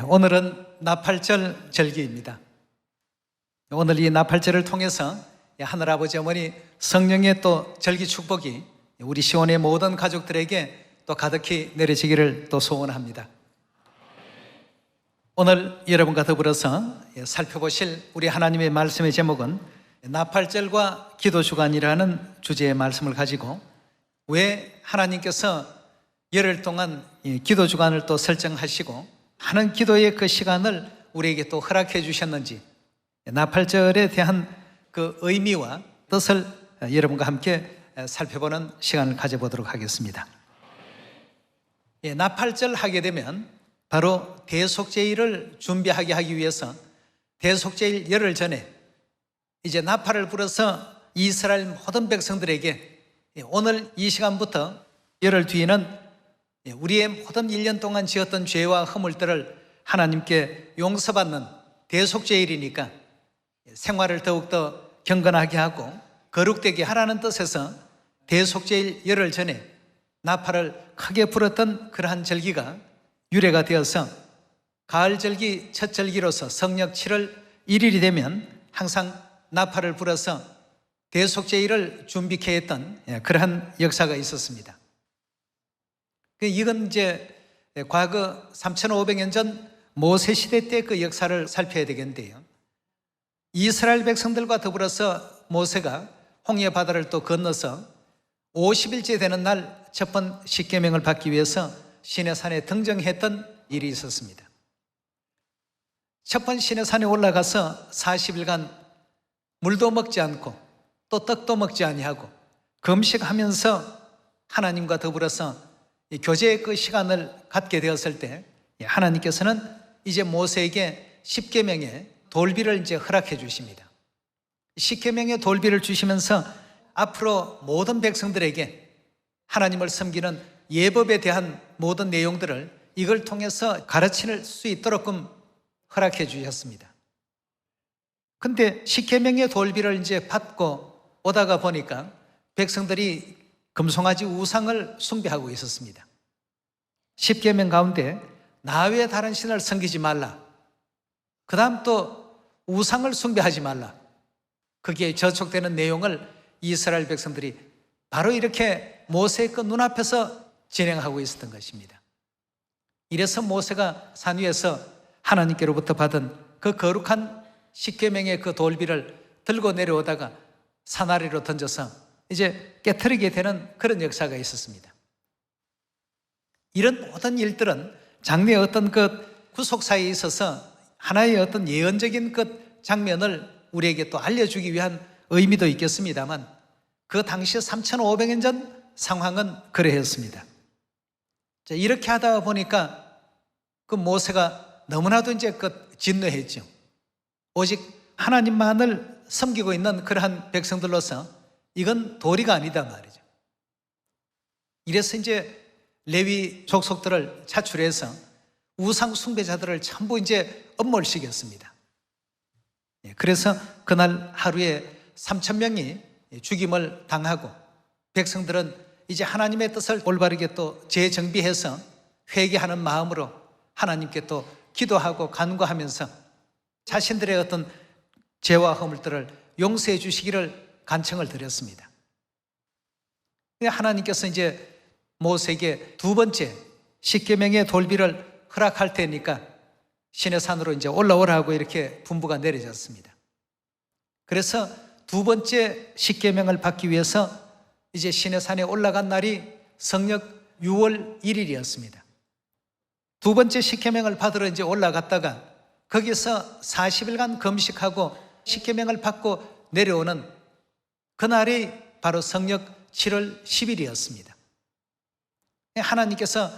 오늘은 나팔절 절기입니다. 오늘 이 나팔절을 통해서 하늘아버지 어머니 성령의 또 절기 축복이 우리 시온의 모든 가족들에게 또 가득히 내려지기를 또 소원합니다. 오늘 여러분과 더불어서 살펴보실 우리 하나님의 말씀의 제목은 나팔절과 기도주간이라는 주제의 말씀을 가지고 왜 하나님께서 열흘 동안 기도주간을 또 설정하시고 하는 기도의 그 시간을 우리에게 또 허락해 주셨는지, 나팔절에 대한 그 의미와 뜻을 여러분과 함께 살펴보는 시간을 가져보도록 하겠습니다. 나팔절 하게 되면 바로 대속제일을 준비하게 하기 위해서 대속제일 열흘 전에 이제 나팔을 불어서 이스라엘 모든 백성들에게 오늘 이 시간부터 열흘 뒤에는 우리의 모든 1년 동안 지었던 죄와 허물들을 하나님께 용서받는 대속제일이니까 생활을 더욱더 경건하게 하고 거룩되게 하라는 뜻에서 대속제일 열흘 전에 나팔을 크게 불었던 그러한 절기가 유래가 되어서 가을절기 첫 절기로서 성력 7월 1일이 되면 항상 나팔을 불어서 대속제일을 준비케 했던 그러한 역사가 있었습니다. 이건 이제 과거 3,500년 전 모세 시대 때 그 역사를 살펴야 되겠는데요. 이스라엘 백성들과 더불어서 모세가 홍해 바다를 또 건너서 50일째 되는 날 첫 번 십계명을 받기 위해서 시내산에 등정했던 일이 있었습니다. 첫 번 시내산에 올라가서 40일간 물도 먹지 않고 또 떡도 먹지 아니하고 금식하면서 하나님과 더불어서 교제의 그 시간을 갖게 되었을 때 하나님께서는 이제 모세에게 십계명의 돌비를 이제 허락해 주십니다. 십계명의 돌비를 주시면서 앞으로 모든 백성들에게 하나님을 섬기는 예법에 대한 모든 내용들을 이걸 통해서 가르칠 수 있도록끔 허락해 주셨습니다. 근데 십계명의 돌비를 이제 받고 오다가 보니까 백성들이 금송아지 우상을 숭배하고 있었습니다. 십계명 가운데 나 외에 다른 신을 섬기지 말라, 그 다음 또 우상을 숭배하지 말라, 거기에 저촉되는 내용을 이스라엘 백성들이 바로 이렇게 모세의 그 눈앞에서 진행하고 있었던 것입니다. 이래서 모세가 산 위에서 하나님께로부터 받은 그 거룩한 십계명의 그 돌비를 들고 내려오다가 산 아래로 던져서 이제 깨트리게 되는 그런 역사가 있었습니다. 이런 모든 일들은 장래의 어떤 그 구속사에 있어서 하나의 어떤 예언적인 그 장면을 우리에게 또 알려주기 위한 의미도 있겠습니다만 그 당시 3,500년 전 상황은 그러했습니다. 이렇게 하다 보니까 그 모세가 너무나도 이제 그 진노했죠. 오직 하나님만을 섬기고 있는 그러한 백성들로서 이건 도리가 아니다 말이죠. 이래서 이제 레위 족속들을 차출해서 우상 숭배자들을 전부 이제 엄몰시켰습니다. 그래서 그날 하루에 3,000명이 죽임을 당하고 백성들은 이제 하나님의 뜻을 올바르게 또 재정비해서 회개하는 마음으로 하나님께 또 기도하고 간구하면서 자신들의 어떤 죄와 허물들을 용서해 주시기를 간청을 드렸습니다. 하나님께서 이제 모세에게 두 번째 십계명의 돌비를 허락할 테니까 시내산으로 이제 올라오라고 이렇게 분부가 내려졌습니다. 그래서 두 번째 십계명을 받기 위해서 이제 시내산에 올라간 날이 성력 6월 1일이었습니다. 두 번째 십계명을 받으러 이제 올라갔다가 거기서 40일간 금식하고 십계명을 받고 내려오는 그날이 바로 성력 7월 10일이었습니다. 하나님께서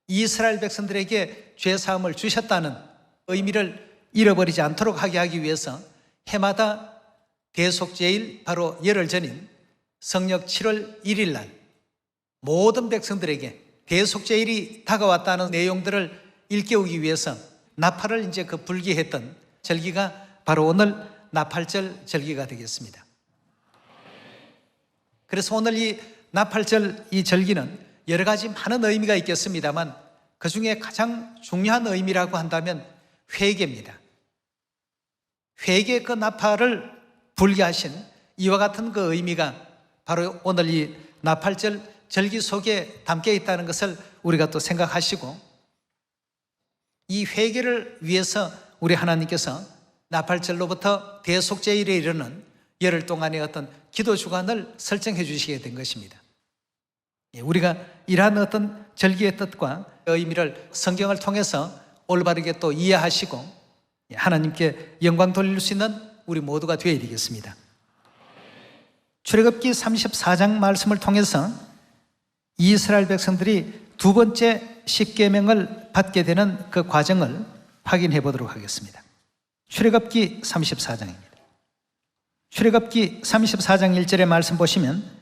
이스라엘 백성들에게 죄사함을 주셨다는 의미를 잃어버리지 않도록 하게 하기 위해서 해마다 대속제일 바로 열흘 전인 성력 7월 1일 날 모든 백성들에게 대속제일이 다가왔다는 내용들을 일깨우기 위해서 나팔을 이제 그 불기했던 절기가 바로 오늘 나팔절 절기가 되겠습니다. 그래서 오늘 이 나팔절 이 절기는 여러 가지 많은 의미가 있겠습니다만 그 중에 가장 중요한 의미라고 한다면 회개입니다. 회개 그 나팔을 불게 하신 이와 같은 그 의미가 바로 오늘 이 나팔절 절기 속에 담겨 있다는 것을 우리가 또 생각하시고, 이 회개를 위해서 우리 하나님께서 나팔절로부터 대속제일에 이르는 열흘 동안의 어떤 기도 주간을 설정해 주시게 된 것입니다. 우리가 이러한 어떤 절기의 뜻과 의미를 성경을 통해서 올바르게 또 이해하시고 하나님께 영광 돌릴 수 있는 우리 모두가 되어야 되겠습니다. 출애굽기 34장 말씀을 통해서 이스라엘 백성들이 두 번째 십계명을 받게 되는 그 과정을 확인해 보도록 하겠습니다. 출애굽기 34장입니다. 출애굽기 34장 1절의 말씀 보시면,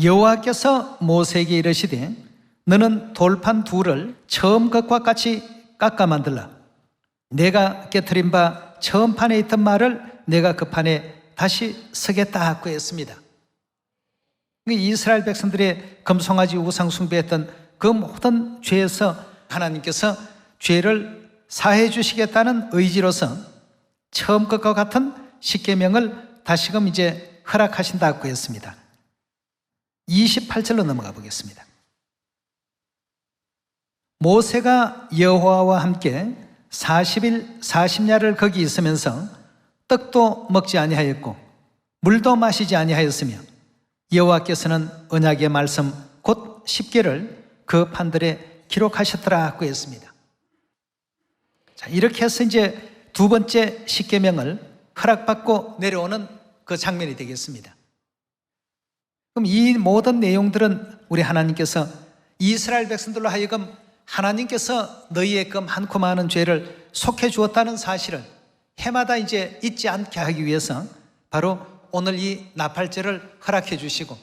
여호와께서 모세에게 이르시되 너는 돌판 둘을 처음 것과 같이 깎아 만들라. 내가 깨트린 바 처음 판에 있던 말을 내가 그 판에 다시 서겠다 하고 했습니다. 이스라엘 백성들의 금송아지 우상 숭배했던 그 모든 죄에서 하나님께서 죄를 사해 주시겠다는 의지로서 처음 것과 같은 십계명을 다시금 이제 허락하신다고 했습니다. 28절로 넘어가 보겠습니다. 모세가 여호와와 함께 40일 40야를 거기 있으면서 떡도 먹지 아니하였고 물도 마시지 아니하였으며 여호와께서는 언약의 말씀 곧 십계를 그 판들에 기록하셨더라고 했습니다. 자, 이렇게 해서 이제 두 번째 십계명을 허락받고 내려오는 그 장면이 되겠습니다. 그럼 이 모든 내용들은 우리 하나님께서 이스라엘 백성들로 하여금 하나님께서 너희의 그 많고 많은 죄를 속해 주었다는 사실을 해마다 이제 잊지 않게 하기 위해서 바로 오늘 이 나팔절을 허락해 주시고,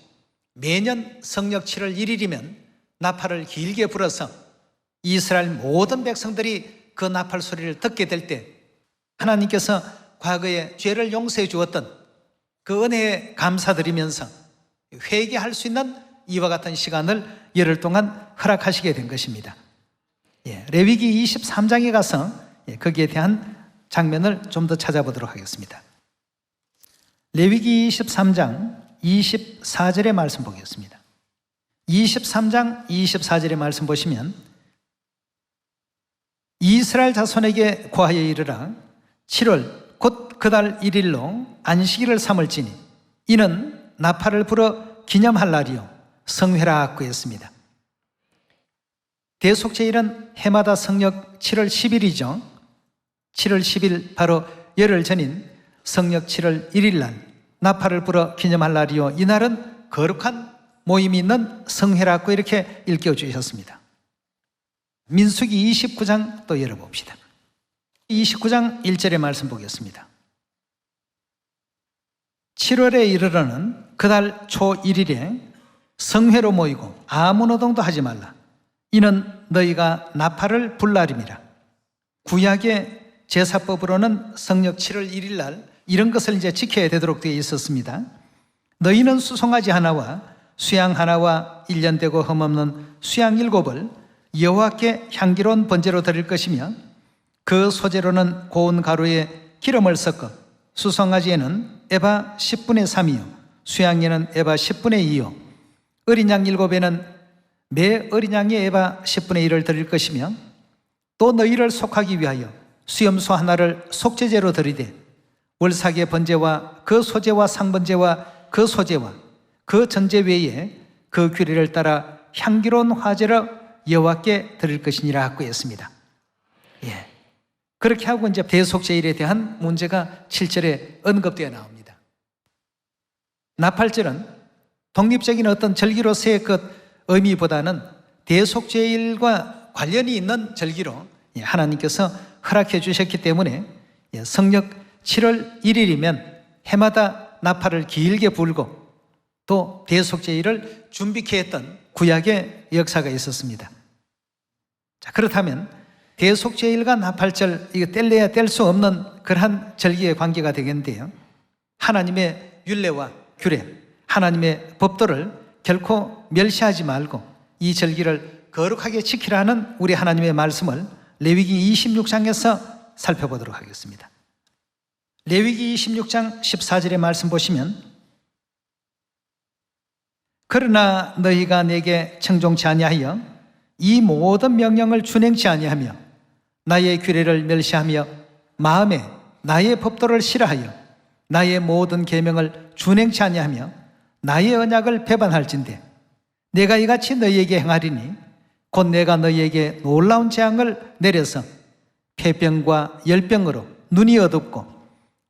매년 성령 7월 1일이면 나팔을 길게 불어서 이스라엘 모든 백성들이 그 나팔 소리를 듣게 될 때 하나님께서 과거에 죄를 용서해 주었던 그 은혜에 감사드리면서 회개할 수 있는 이와 같은 시간을 열흘 동안 허락하시게 된 것입니다. 레위기 23장에 가서 거기에 대한 장면을 좀 더 찾아보도록 하겠습니다. 레위기 23장 24절의 말씀 보겠습니다. 23장 24절의 말씀 보시면, 이스라엘 자손에게 고하여 이르라. 7월 곧 그 달 1일로 안식일을 삼을지니 이는 나팔을 불어 기념할 날이요 성회라 하고 했습니다. 대속제일은 해마다 성력 7월 10일이죠. 7월 10일 바로 열흘 전인 성력 7월 1일 날 나팔을 불어 기념할 날이요 이 날은 거룩한 모임이 있는 성회라고 이렇게 일깨워주셨습니다. 민수기 29장 또 열어봅시다. 29장 1절의 말씀 보겠습니다. 7월에 이르러는 그달 초 1일에 성회로 모이고 아무 노동도 하지 말라. 이는 너희가 나팔을 불 날임이라. 구약의 제사법으로는 성력 7월 1일 날 이런 것을 이제 지켜야 되도록 되어 있었습니다. 너희는 수송아지 하나와 수양 하나와 1년 되고 흠없는 수양 7을 여호와께 향기로운 번제로 드릴 것이며, 그 소재로는 고운 가루에 기름을 섞어 수송아지에는 에바 10분의 3이요 수양에는 에바 10분의 2요 어린 양 7에는 매 어린 양의 에바 10분의 1을 드릴 것이며, 또 너희를 속하기 위하여 수염소 하나를 속죄제로 드리되 월삭의 번제와 그 소제와 상번제와 그 소제와 그 전제 외에 그 규례를 따라 향기로운 화제로 여호와께 드릴 것이니라 하고 했습니다. 그렇게 하고 이제 대속제일에 대한 문제가 7절에 언급되어 나옵니다. 나팔절은 독립적인 어떤 절기로서의 그 의미보다는 대속제일과 관련이 있는 절기로 하나님께서 허락해 주셨기 때문에 성력 7월 1일이면 해마다 나팔을 길게 불고 또 대속제일을 준비케 했던 구약의 역사가 있었습니다. 자, 그렇다면 대속제일과 나팔절, 이거 뗄래야 뗄 수 없는 그러한 절기의 관계가 되겠는데요. 하나님의 율례와 규례, 하나님의 법도를 결코 멸시하지 말고 이 절기를 거룩하게 지키라는 우리 하나님의 말씀을 레위기 26장에서 살펴보도록 하겠습니다. 레위기 26장 14절의 말씀 보시면, 그러나 너희가 내게 청종치 아니하여 이 모든 명령을 준행치 아니하며 나의 규례를 멸시하며 마음에 나의 법도를 싫어하여 나의 모든 계명을 준행치 아니하며 나의 언약을 배반할진대 내가 이같이 너희에게 행하리니 곧 내가 너희에게 놀라운 재앙을 내려서 폐병과 열병으로 눈이 어둡고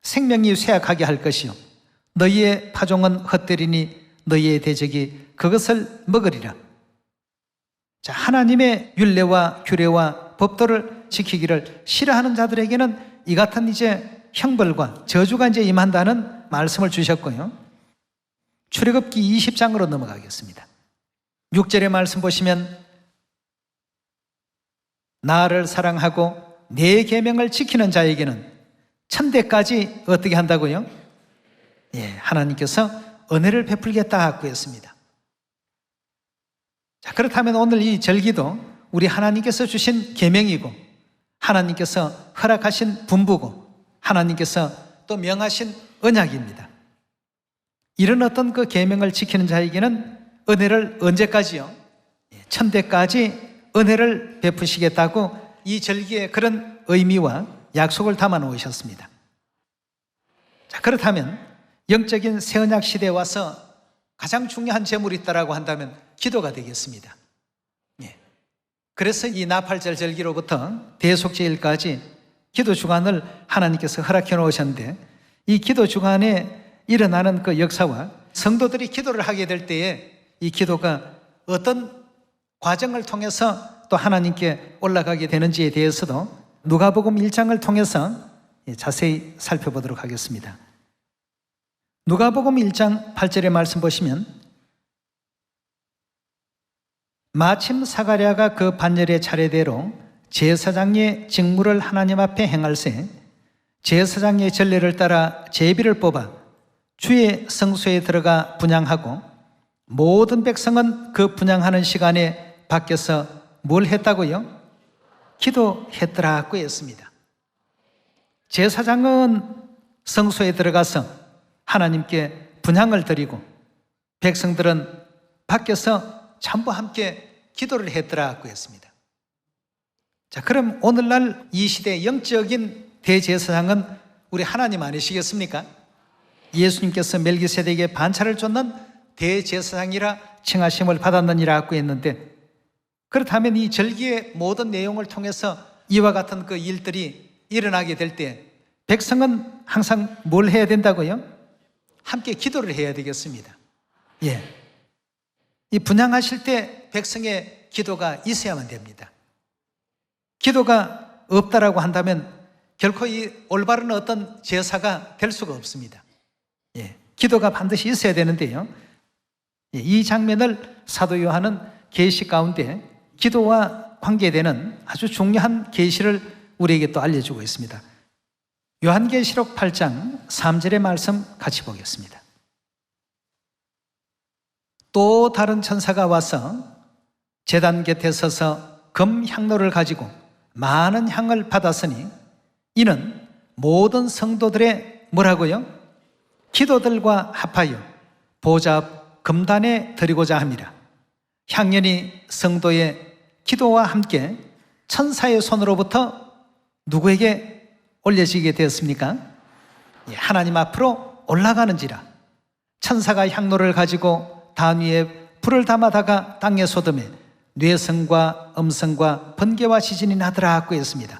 생명이 쇠약하게 할 것이요 너희의 파종은 헛되리니 너희의 대적이 그것을 먹으리라. 자, 하나님의 율례와 규례와 법도를 지키기를 싫어하는 자들에게는 이 같은 이제 형벌과 저주가 이제 임한다는 말씀을 주셨고요. 출애굽기 20장으로 넘어가겠습니다. 6절의 말씀 보시면, 나를 사랑하고 내 계명을 지키는 자에게는 천대까지 어떻게 한다고요? 하나님께서 은혜를 베풀겠다 했습니다. 자, 그렇다면 오늘 이 절기도 우리 하나님께서 주신 계명이고 하나님께서 허락하신 분부고 하나님께서 또 명하신 언약입니다. 이런 어떤 그 계명을 지키는 자에게는 은혜를 언제까지요? 천대까지 은혜를 베푸시겠다고 이 절기에 그런 의미와 약속을 담아 놓으셨습니다. 자, 그렇다면 영적인 새언약 시대에 와서 가장 중요한 제물이 있다라고 한다면 기도가 되겠습니다. 그래서 이 나팔절 절기로부터 대속제일까지 기도 주간을 하나님께서 허락해 놓으셨는데, 이 기도 주간에 일어나는 그 역사와 성도들이 기도를 하게 될 때에 이 기도가 어떤 과정을 통해서 또 하나님께 올라가게 되는지에 대해서도 누가복음 1장을 통해서 자세히 살펴보도록 하겠습니다. 누가복음 1장 8절의 말씀 보시면, 마침 사가랴가 그 반열의 차례대로 제사장의 직무를 하나님 앞에 행할세 제사장의 전례를 따라 제비를 뽑아 주의 성소에 들어가 분향하고 모든 백성은 그 분향하는 시간에 밖에서 뭘 했다고요? 기도했더라고 했습니다. 제사장은 성소에 들어가서 하나님께 분향을 드리고 백성들은 밖에서 전부 함께 기도를 했더라고 했습니다. 자, 그럼 오늘날 이 시대의 영적인 대제사장은 우리 하나님 아니시겠습니까? 예수님께서 멜기세덱에게 반차를 쫓는 대제사장이라 칭하심을 받았느니라고 했는데, 그렇다면 이 절기의 모든 내용을 통해서 이와 같은 그 일들이 일어나게 될 때 백성은 항상 뭘 해야 된다고요? 함께 기도를 해야 되겠습니다. 이 분향하실 때 백성의 기도가 있어야만 됩니다. 기도가 없다라고 한다면 결코 이 올바른 어떤 제사가 될 수가 없습니다. 기도가 반드시 있어야 되는데요. 이 장면을 사도 요한은 계시 가운데 기도와 관계되는 아주 중요한 계시를 우리에게 또 알려주고 있습니다. 요한계시록 8장 3절의 말씀 같이 보겠습니다. 또 다른 천사가 와서 제단 곁에 서서 금 향로를 가지고 많은 향을 받았으니 이는 모든 성도들의 뭐라고요? 기도들과 합하여 보좌 앞 금단에 드리고자 함이라. 향연이 성도의 기도와 함께 천사의 손으로부터 누구에게 올려지게 되었습니까? 하나님 앞으로 올라가는지라. 천사가 향로를 가지고 단 위에 불을 담아다가 땅에 쏟음에 뇌성과 음성과 번개와 지진이 나더라고 했습니다.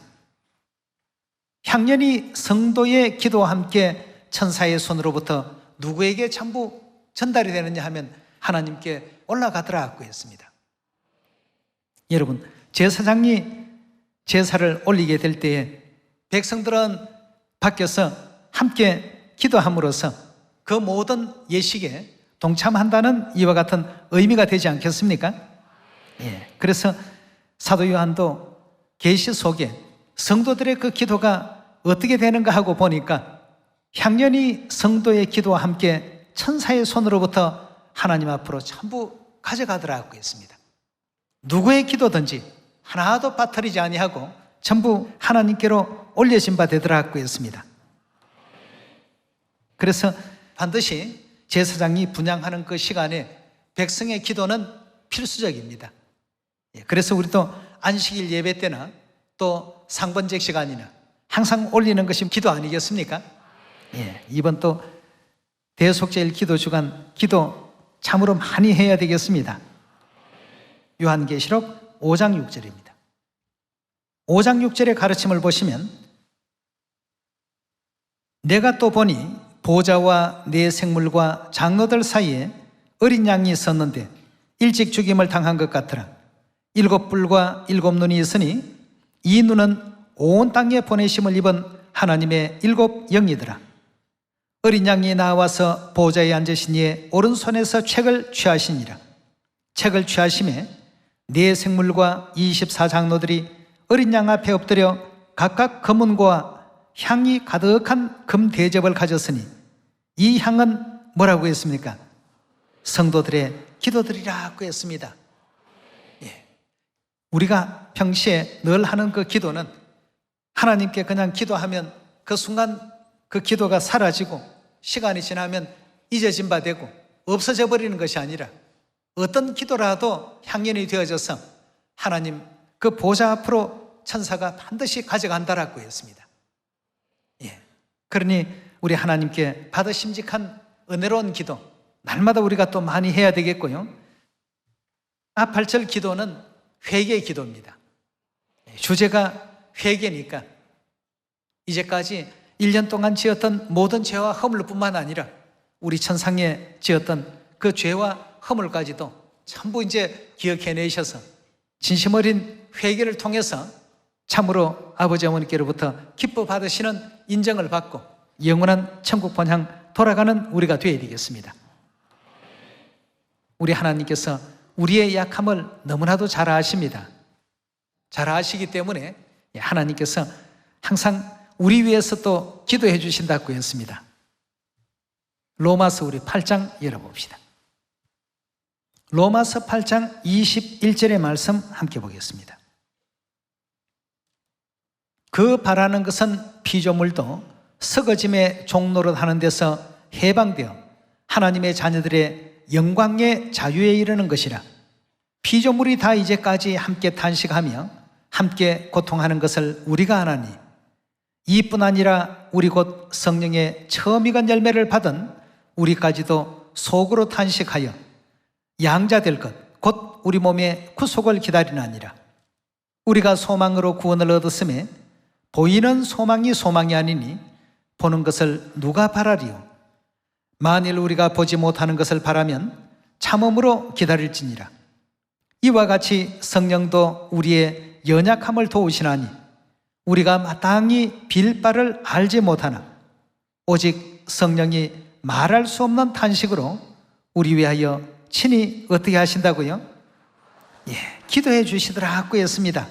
향연이 성도의 기도와 함께 천사의 손으로부터 누구에게 전부 전달이 되느냐 하면 하나님께 올라가더라고 했습니다. 여러분, 제사장이 제사를 올리게 될 때에 백성들은 밖에서 함께 기도함으로써 그 모든 예식에 동참한다는 이와 같은 의미가 되지 않겠습니까? 그래서 사도 요한도 계시 속에 성도들의 그 기도가 어떻게 되는가 하고 보니까 향연이 성도의 기도와 함께 천사의 손으로부터 하나님 앞으로 전부 가져가더라고 했습니다. 누구의 기도든지 하나도 빠뜨리지 아니하고 전부 하나님께로 올려진 바 되더라 하고 했습니다. 그래서 반드시 제사장이 분향하는 그 시간에 백성의 기도는 필수적입니다. 그래서 우리도 안식일 예배 때나 또 상번제 시간이나 항상 올리는 것이 기도 아니겠습니까? 이번 또 대속죄일 기도 주간 기도 참으로 많이 해야 되겠습니다. 요한계시록 5장 6절입니다. 5장 6절의 가르침을 보시면 내가 또 보니 보좌와 네 생물과 장로들 사이에 어린 양이 있었는데 일찍 죽임을 당한 것 같더라. 7뿔과 7눈이 있으니 이 눈은 온 땅에 보내심을 입은 하나님의 7 영이더라. 어린 양이 나와서 보좌에 앉으신 이의 오른손에서 책을 취하시니라. 책을 취하심에 네 생물과 24장로들이 어린 양 앞에 엎드려 각각 금은과 향이 가득한 금 대접을 가졌으니 이 향은 뭐라고 했습니까? 성도들의 기도들이라고 했습니다. 우리가 평시에 늘 하는 그 기도는 하나님께 그냥 기도하면 그 순간 그 기도가 사라지고 시간이 지나면 잊어진 바 되고 없어져 버리는 것이 아니라 어떤 기도라도 향연이 되어져서 하나님 그 보좌 앞으로 천사가 반드시 가져간다라고 했습니다. 그러니 우리 하나님께 받으심직한 은혜로운 기도 날마다 우리가 또 많이 해야 되겠고요. 8절 기도는 회개 기도입니다. 주제가 회개니까 이제까지 1년 동안 지었던 모든 죄와 허물뿐만 아니라 우리 천상에 지었던 그 죄와 허물까지도 전부 이제 기억해내셔서 진심 어린 회개를 통해서 참으로 아버지 어머니께로부터 기뻐 받으시는 인정을 받고 영원한 천국 본향 돌아가는 우리가 되어야 되겠습니다. 우리 하나님께서 우리의 약함을 너무나도 잘 아십니다. 잘 아시기 때문에 하나님께서 항상 우리 위해서 또 기도해 주신다고 했습니다. 로마서 우리 8장 열어봅시다. 로마서 8장 21절의 말씀 함께 보겠습니다. 그 바라는 것은 피조물도 썩어짐의 종노릇 하는 데서 해방되어 하나님의 자녀들의 영광의 자유에 이르는 것이라. 피조물이 다 이제까지 함께 탄식하며 함께 고통하는 것을 우리가 아나니 이뿐 아니라 우리 곧 성령의 처음 익은 열매를 받은 우리까지도 속으로 탄식하여 양자 될 것 곧 우리 몸의 구속을 기다리나니라. 우리가 소망으로 구원을 얻었음에 보이는 소망이 소망이 아니니 보는 것을 누가 바라리요. 만일 우리가 보지 못하는 것을 바라면 참음으로 기다릴지니라. 이와 같이 성령도 우리의 연약함을 도우시나니 우리가 마땅히 빌 바를 알지 못하나 오직 성령이 말할 수 없는 탄식으로 우리 위하여 친히 어떻게 하신다고요? 기도해 주시더라고 했습니다.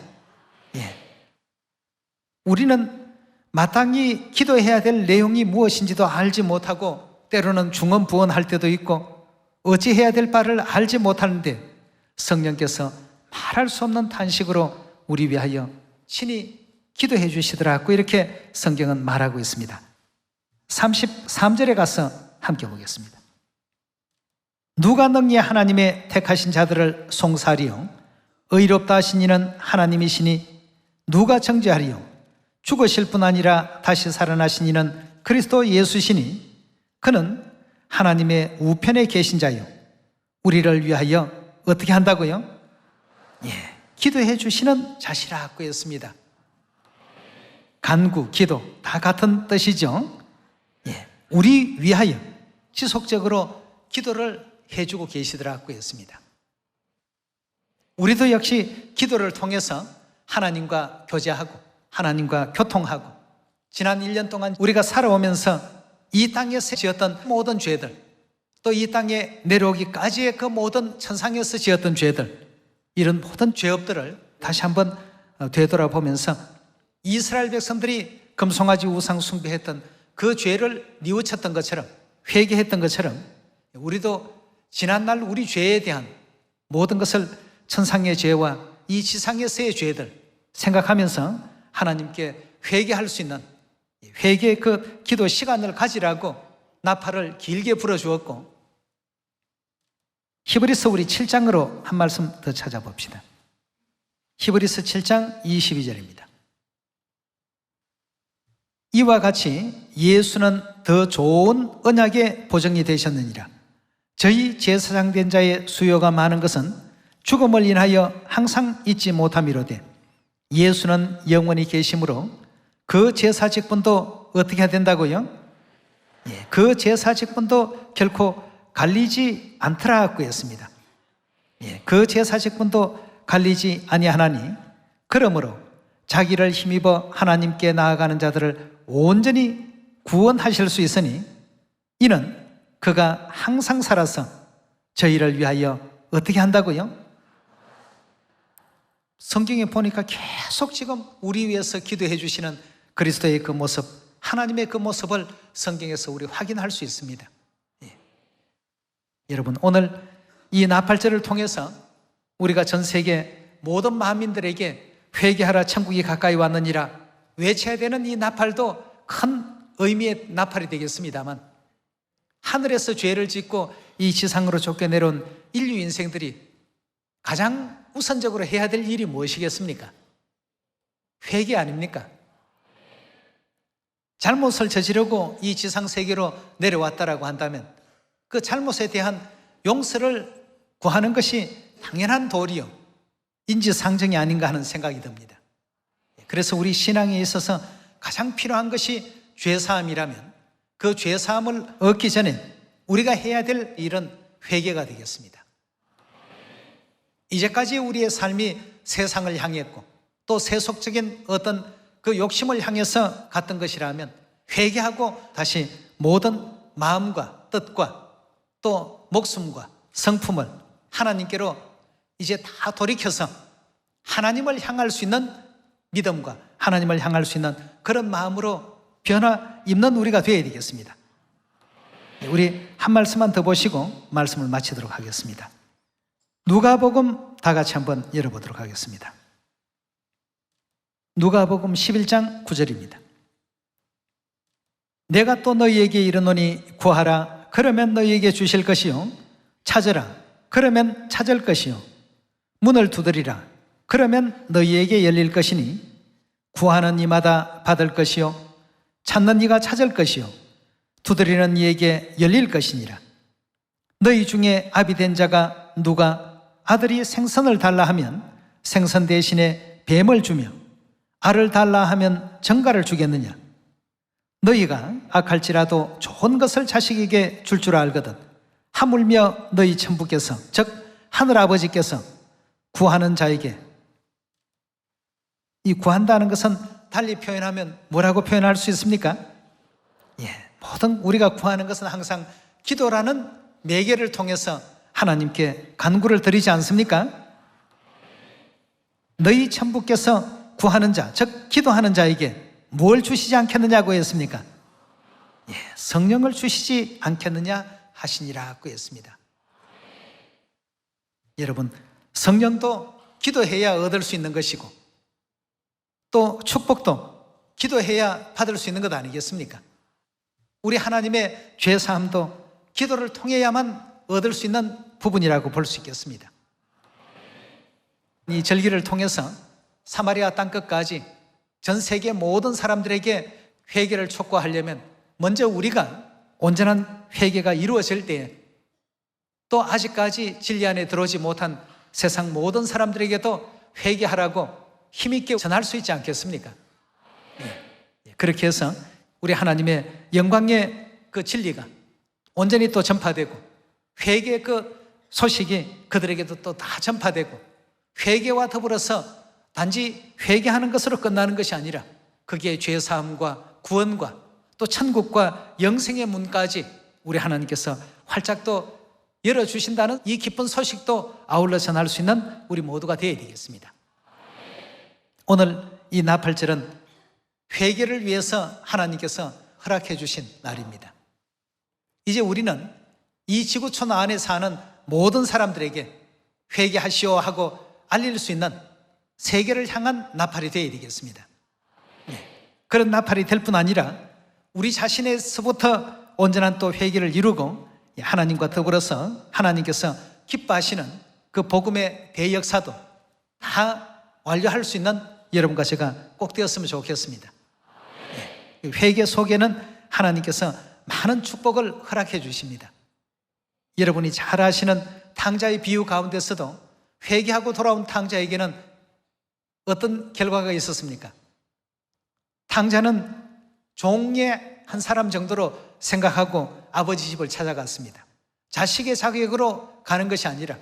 우리는 마땅히 기도해야 될 내용이 무엇인지도 알지 못하고 때로는 중언부언할 때도 있고 어찌해야 될 바를 알지 못하는데 성령께서 말할 수 없는 탄식으로 우리 위하여 친히 기도해 주시더라고 이렇게 성경은 말하고 있습니다. 33절에 가서 함께 보겠습니다. 누가 능히 하나님의 택하신 자들을 송사하리요 의롭다 하신 이는 하나님이시니 누가 정죄하리요 죽으실 뿐 아니라 다시 살아나신 이는 그리스도 예수시니 그는 하나님의 우편에 계신 자요 우리를 위하여 어떻게 한다고요? 기도해 주시는 자시라고 했습니다. 간구, 기도 다 같은 뜻이죠. 우리 위하여 지속적으로 기도를 해주고 계시더라고 했습니다. 우리도 역시 기도를 통해서 하나님과 교제하고 하나님과 교통하고 지난 1년 동안 우리가 살아오면서 이 땅에서 지었던 모든 죄들 또 이 땅에 내려오기까지의 그 모든 천상에서 지었던 죄들 이런 모든 죄업들을 다시 한번 되돌아보면서 이스라엘 백성들이 금송아지 우상 숭배했던 그 죄를 뉘우쳤던 것처럼 회개했던 것처럼 우리도 지난날 우리 죄에 대한 모든 것을 천상의 죄와 이 지상에서의 죄들 생각하면서 하나님께 회개할 수 있는 회개의 그 기도 시간을 가지라고 나팔을 길게 불어주었고, 히브리서 우리 7장으로 한 말씀 더 찾아봅시다. 히브리서 7장 22절입니다. 이와 같이 예수는 더 좋은 언약의 보증이 되셨느니라. 저희 제사장 된 자의 수요가 많은 것은 죽음을 인하여 항상 잊지 못함이로되 예수는 영원히 계심으로 그 제사 직분도 어떻게 해야 된다고요? 그 제사 직분도 결코 갈리지 않더라고 했습니다. 그 제사 직분도 갈리지 아니하나니 그러므로 자기를 힘입어 하나님께 나아가는 자들을 온전히 구원하실 수 있으니 이는 그가 항상 살아서 저희를 위하여 어떻게 한다고요? 성경에 보니까 계속 지금 우리 위해서 기도해 주시는 그리스도의 그 모습, 하나님의 그 모습을 성경에서 우리 확인할 수 있습니다. 여러분, 오늘 이 나팔절을 통해서 우리가 전 세계 모든 만민들에게 회개하라 천국이 가까이 왔느니라 외쳐야 되는 이 나팔도 큰 의미의 나팔이 되겠습니다만, 하늘에서 죄를 짓고 이 지상으로 쫓겨내려온 인류 인생들이 가장 우선적으로 해야 될 일이 무엇이겠습니까? 회개 아닙니까? 잘못을 저지르고 이 지상 세계로 내려왔다라고 한다면 그 잘못에 대한 용서를 구하는 것이 당연한 도리요, 인지상정이 아닌가 하는 생각이 듭니다. 그래서 우리 신앙에 있어서 가장 필요한 것이 죄사함이라면 그 죄사함을 얻기 전에 우리가 해야 될 일은 회개가 되겠습니다. 이제까지 우리의 삶이 세상을 향했고 또 세속적인 어떤 그 욕심을 향해서 갔던 것이라면 회개하고 다시 모든 마음과 뜻과 또 목숨과 성품을 하나님께로 이제 다 돌이켜서 하나님을 향할 수 있는 믿음과 하나님을 향할 수 있는 그런 마음으로 변화 입는 우리가 되어야 되겠습니다. 우리 한 말씀만 더 보시고 말씀을 마치도록 하겠습니다. 누가복음 다 같이 한번 열어보도록 하겠습니다. 누가복음 11장 9절입니다. 내가 또 너희에게 이르노니 구하라 그러면 너희에게 주실 것이요, 찾으라 그러면 찾을 것이요, 문을 두드리라 그러면 너희에게 열릴 것이니 구하는 이마다 받을 것이요, 찾는 이가 찾을 것이요, 두드리는 이에게 열릴 것이니라. 너희 중에 아비 된 자가 누가 아들이 생선을 달라 하면 생선 대신에 뱀을 주며 알을 달라 하면 정갈을 주겠느냐? 너희가 악할지라도 좋은 것을 자식에게 줄 알거든 하물며 너희 천부께서 즉 하늘아버지께서 구하는 자에게, 이 구한다는 것은 달리 표현하면 뭐라고 표현할 수 있습니까? 모든 우리가 구하는 것은 항상 기도라는 매개를 통해서 하나님께 간구를 드리지 않습니까? 너희 천부께서 구하는 자, 즉 기도하는 자에게 뭘 주시지 않겠느냐고 했습니까? 성령을 주시지 않겠느냐 하시니라고 했습니다. 여러분, 성령도 기도해야 얻을 수 있는 것이고 또 축복도 기도해야 받을 수 있는 것 아니겠습니까? 우리 하나님의 죄사함도 기도를 통해야만 얻을 수 있는 부분이라고 볼 수 있겠습니다. 이 절기를 통해서 사마리아 땅끝까지 전 세계 모든 사람들에게 회개를 촉구하려면 먼저 우리가 온전한 회개가 이루어질 때에 또 아직까지 진리 안에 들어오지 못한 세상 모든 사람들에게도 회개하라고 힘있게 전할 수 있지 않겠습니까? 그렇게 해서 우리 하나님의 영광의 그 진리가 온전히 또 전파되고 회개의 그 소식이 그들에게도 또 다 전파되고 회개와 더불어서 단지 회개하는 것으로 끝나는 것이 아니라 그게 죄사함과 구원과 또 천국과 영생의 문까지 우리 하나님께서 활짝 또 열어주신다는 이 기쁜 소식도 아울러 전할 수 있는 우리 모두가 되어야 되겠습니다. 오늘 이 나팔절은 회개를 위해서 하나님께서 허락해 주신 날입니다. 이제 우리는 이 지구촌 안에 사는 모든 사람들에게 회개하시오 하고 알릴 수 있는 세계를 향한 나팔이 되어야 되겠습니다. 그런 나팔이 될 뿐 아니라 우리 자신에서부터 온전한 또 회개를 이루고 하나님과 더불어서 하나님께서 기뻐하시는 그 복음의 대역사도 다 완료할 수 있는 여러분과 제가 꼭 되었으면 좋겠습니다. 회개 속에는 하나님께서 많은 축복을 허락해 주십니다. 여러분이 잘 아시는 탕자의 비유 가운데서도 회개하고 돌아온 탕자에게는 어떤 결과가 있었습니까? 탕자는 종의 한 사람 정도로 생각하고 아버지 집을 찾아갔습니다. 자식의 자격으로 가는 것이 아니라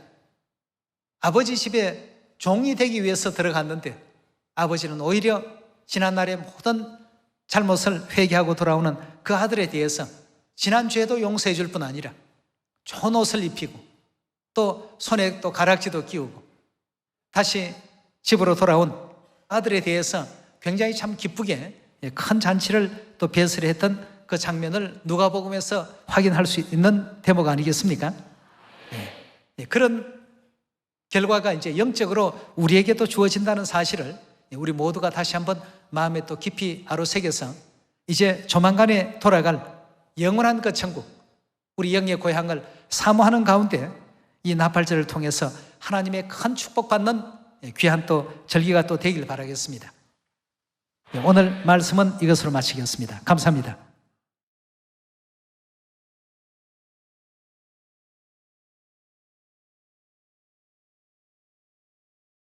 아버지 집에 종이 되기 위해서 들어갔는데 아버지는 오히려 지난날의 모든 잘못을 회개하고 돌아오는 그 아들에 대해서 지난 죄도 용서해 줄 뿐 아니라 좋은 옷을 입히고 또 손에 또 가락지도 끼우고 다시 집으로 돌아온 아들에 대해서 굉장히 참 기쁘게 큰 잔치를 또 배설을 했던 그 장면을 누가복음에서 확인할 수 있는 대목 아니겠습니까? 그런 결과가 이제 영적으로 우리에게도 주어진다는 사실을 우리 모두가 다시 한번 마음에 또 깊이 아로새겨서 이제 조만간에 돌아갈 영원한 그 천국, 우리 영의 고향을 사모하는 가운데 이 나팔절을 통해서 하나님의 큰 축복받는 귀한 또 절기가 또 되길 바라겠습니다. 오늘 말씀은 이것으로 마치겠습니다. 감사합니다.